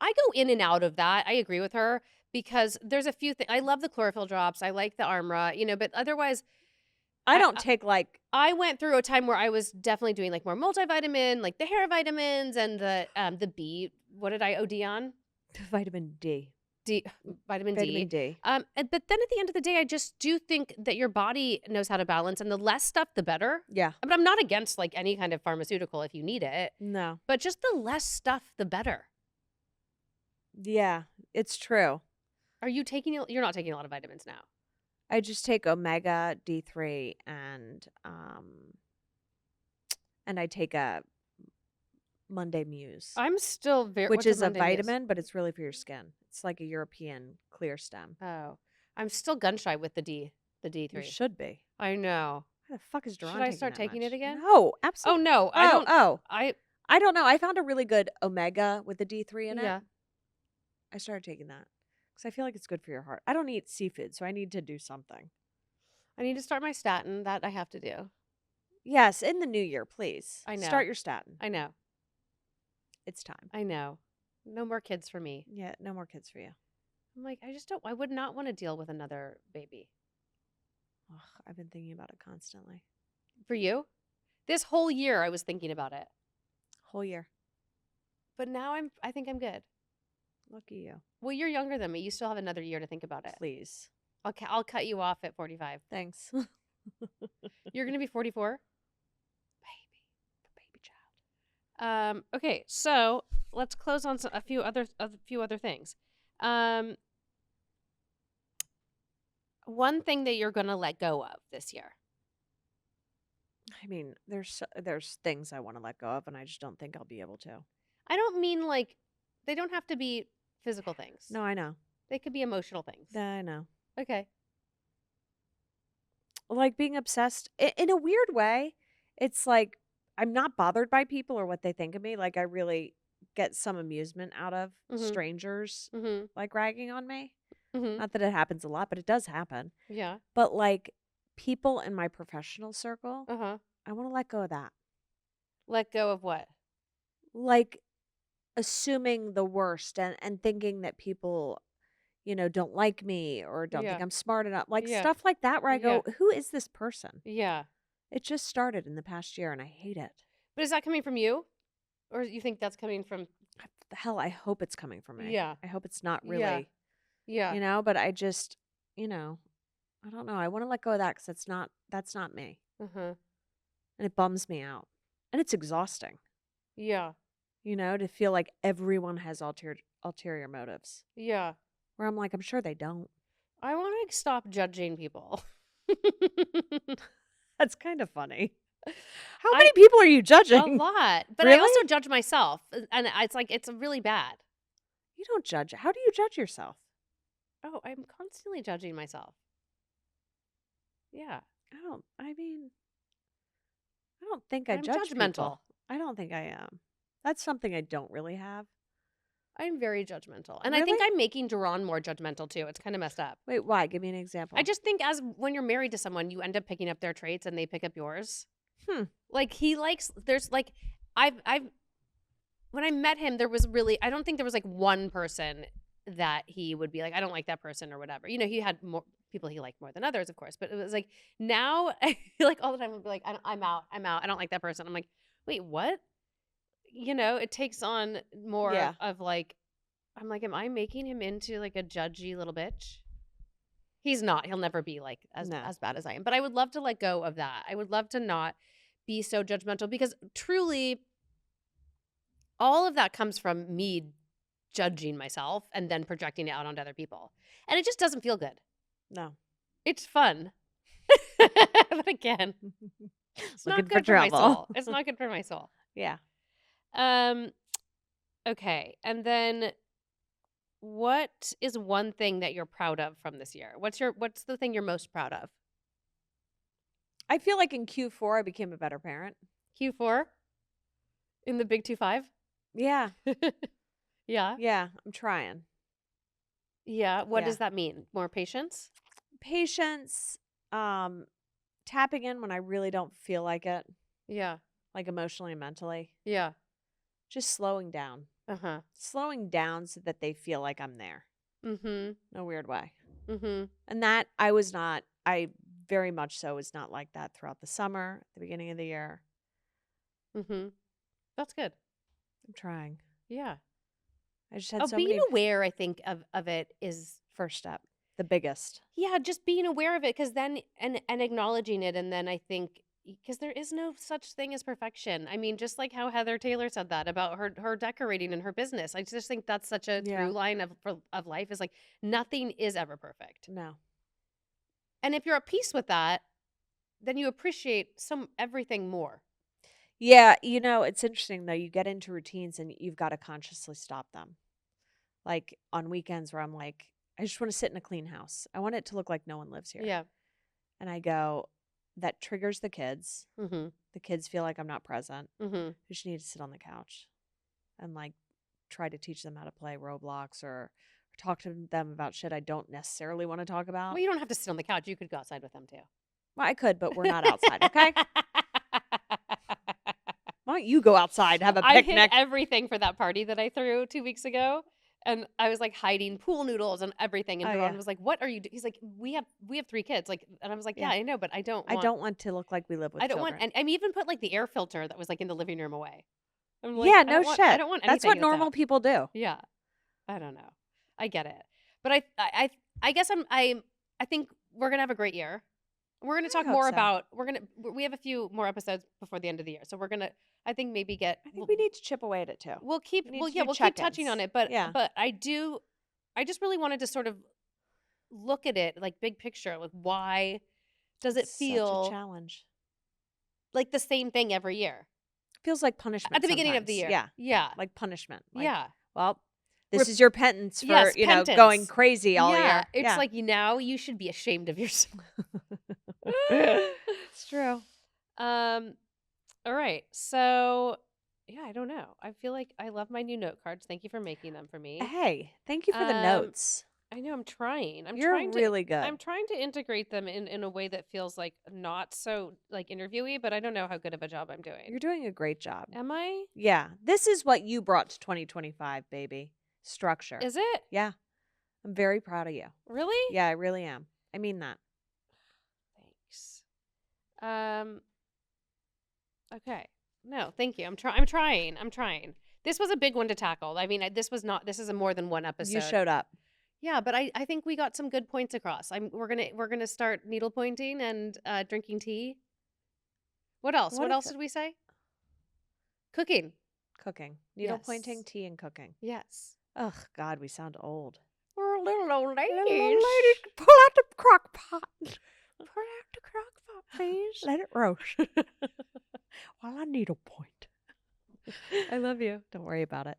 I go in and out of that. I agree with her because there's a few things. I love the chlorophyll drops. I like the Armra, but otherwise, I don't take like I went through a time where I was definitely doing like more multivitamin, like the hair vitamins and the B. What did I OD on? vitamin D. Vitamin Vitamin D. D. But then at the end of the day, I just do think that your body knows how to balance, and the less stuff, the better. Yeah. But I'm not against like any kind of pharmaceutical if you need it. No. But just the less stuff, the better. Yeah, it's true. Are you taking? You're not taking a lot of vitamins now. I just take omega D3 and I take a Monday Muse. I'm still which is a Monday Muse? vitamin, but it's really for your skin. It's like a European clear stem. Oh, I'm still gun shy with the D3. You should be. I know. Why the fuck is Duran Should I start taking it again? No, Oh absolutely. no, I don't. I don't know. I found a really good omega with the D3 in it. Yeah. I started taking that because I feel like it's good for your heart. I don't eat seafood, so I need to do something. I need to start my statin. That I have to do. Yes, in the new year, please. I know. Start your statin. I know. It's time. I know. No more kids for me. Yeah, no more kids for you. I'm like, I just don't. I would not want to deal with another baby. Ugh, I've been thinking about it constantly. For you, this whole year I was thinking about it. Whole year. But now I think I'm good. Lucky you. Well, you're younger than me. You still have another year to think about it. Please. I'll cut you off at 45. Thanks. You're gonna be 44. Baby child. Okay, so let's close on a few other things. One thing that you're gonna let go of this year. I mean, there's things I want to let go of, and I just don't think I'll be able to. I don't mean like they don't have to be physical things. No, I know. They could be emotional things. I know. Okay. Like being obsessed in a weird way. It's like I'm not bothered by people or what they think of me. Like I really get some amusement out of strangers Mm-hmm. like ragging on me. Mm-hmm. Not that it happens a lot, but it does happen. Yeah. But like people in my professional circle, Uh-huh. I want to let go of that. Let go of what? Like assuming the worst and thinking that people, don't like me or don't think Yeah. I'm smart enough. Like Yeah. stuff like that where I Yeah. go, who is this person? Yeah. It just started in the past year and I hate it. But is that coming from you? Or you think that's coming from Hell, I hope it's coming from me. Yeah. I hope it's not Yeah. really, Yeah. but I just, I don't know. I want to let go of that because that's not me. Uh-huh. And it bums me out. And it's exhausting, Yeah. to feel like everyone has ulterior motives. Yeah. Where I'm like, I'm sure they don't. I want to stop judging people. That's kind of funny. How I many people are you a judging? lot, but I also Really? judge myself, and it's like it's really bad. You don't judge. How do you judge yourself? Oh, I'm constantly judging myself. Yeah, I don't think I I'm judge judgmental. people. I don't think I am. That's something I don't really have. I'm very judgmental, and I think Really? I'm making Duran more judgmental too. It's kind of messed up. Wait, why? Give me an I example. just think as when you're married to someone, you end up picking up their traits, and they pick up yours. Hmm. Like he likes. There's like, I've when I met him, there was really, I don't think there was like one person that he would be like, I don't like that person or whatever. He had more people he liked more than others, of course. But it was like now I feel like all the time would be like, I'm out. I'm out. I don't like that person. I'm like, wait, what? It takes on more Yeah. of like, I'm like, am I making him into like a judgy little bitch? He's not. He'll never be like No. as bad as I am. But I would love to let go of that. I would love to not be so judgmental because truly all of that comes from me judging myself and then projecting it out onto other people. And it just doesn't feel good. No. It's fun. But again, it's Looking not for good for my trouble. soul. It's not good for my soul. Yeah. Um okay. And then what is one thing that you're proud of from this year? What's the thing you're most proud of? I feel like in Q4 I became a better parent. Q4 in the big 2-5? Yeah. Yeah. Yeah. I'm trying. Yeah. What Yeah. does that mean? More patience? Patience, tapping in when I really don't feel like it, Yeah. like emotionally and mentally. Yeah. Just slowing down. Uh-huh. Slowing down so that they feel like I'm there. Mhm. In a weird way. Mhm. And that I very much so was not like that throughout the summer, at the beginning of the year. Mhm. That's good. I'm trying. Yeah. I just had Oh, so being many aware, I think, of it is first step, the biggest. yeah, just being aware of it because then and acknowledging it, and then I think because there is no such thing as perfection. I mean, just like how Heather Taylor said that about her decorating and her business. I just think that's such a Yeah. through line of life is like nothing is ever perfect. No. And if you're at peace with that, then you appreciate everything more. Yeah, it's interesting though. You get into routines and you've got to consciously stop them. Like on weekends where I'm like, I just want to sit in a clean house. I want it to look like no one lives here. Yeah. And I go, that triggers the kids. Mhm. The kids feel like I'm not present. Mhm. I just need to sit on the couch and like try to teach them how to play Roblox or talk to them about shit I don't necessarily want to talk about. Well, you don't have to sit on the couch. You could go outside with them too. Well, I could, but we're not outside, okay? Why don't you go outside, have a I hid picnic? everything for that party that I threw 2 weeks ago, and I was like hiding pool noodles and everything. And Oh, Duran yeah. was like, "What are you?" He's like, "We have 3 kids." Like, and I was like, "Yeah, Yeah. I know, but I don't I want. don't want to look like we live with I don't want." children. And I even put like the air filter that was like in the living room away. I'm like, Yeah, I no don't want. I shit. don't want That's anything. what that's normal out. people do. Yeah, I don't know. I get it, but I guess I think we're gonna have a great year. We're gonna I talk hope more so. about. We have a few more episodes before the end of the year, so we're gonna. I think maybe get. I think we need to chip away at it too. We'll keep We need well to yeah, do we'll keep touching check-ins. on it, but Yeah. I just really wanted to sort of look at it like big picture, like why does it It's such a feel challenge. like the same thing every year? Feels like punishment At the beginning of the sometimes. year. Yeah. Yeah. Like punishment. Like, Yeah. well, this Rep- is your penance for, Yes, going penance. crazy all Yeah. year. It's Yeah. like now you should be ashamed of yourself. It's true. All right. So yeah, I don't know. I feel like I love my new note cards. Thank you for making them for me. Hey, thank you for the notes. I know I'm trying. You're really I'm good. trying to integrate them in a way that feels like not so like interviewee, but I don't know how good of a job I'm doing. You're doing a great job. Am I? Yeah. This is what you brought to 2025, baby. Structure. Is it? Yeah. I'm very proud of you. Really? Yeah, I really am. I mean that. Thanks. Um okay. No, thank you. I'm trying. I'm trying. This was a big one to tackle. I mean, this is a more than one You episode. showed up. Yeah, but I think we got some good points across. We're gonna start needle pointing and drinking tea. What else? What What if else did we say? Cooking. cooking? Needle Yes. pointing, tea, and cooking. Yes. Ugh, God, we sound old. We're little old ladies. Little old lady, pull out the crock pot. Pull out the crock pot, please. Let it roast while I needle point. I love you. Don't worry about it.